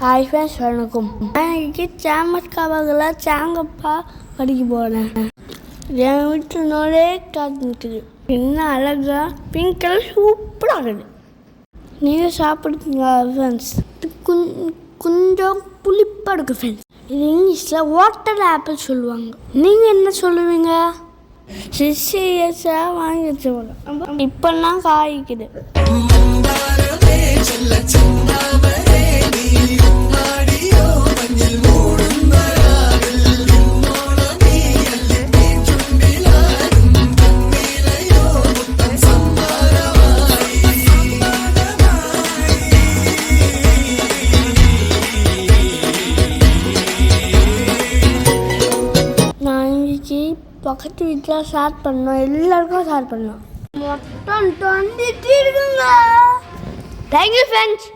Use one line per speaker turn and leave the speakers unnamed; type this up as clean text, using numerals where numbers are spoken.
Hi friends, வணக்கம். நான் இன்னைக்கு சாமக்காவங்கள சாங்கப்பா படிக்க போகிறேன். என் வீட்டில் நோயே காத்துக்குது. என்ன அழகா பிங்க் கலர் சூப்பராக இருக்குது. நீங்கள் சாப்பிடுங்க ஃப்ரெண்ட்ஸ். கொஞ்சம் புளிப்பாக இருக்குது ஃப்ரெண்ட்ஸ். இது இங்கிலீஷில் வாட்டர் ஆப்பிள் சொல்லுவாங்க. நீங்கள் என்ன சொல்லுவீங்க? சிசிஎஸ்ஸாக வாங்கி வச்சுக்கோங்க. இப்போல்லாம் காய்க்குது. பக்கத்து வீட்டில் ஷேர் பண்ணோம், எல்லாருக்கும் ஷேர் பண்ணோம். மொத்தம் 20 இருக்குங்க. Thank you friends.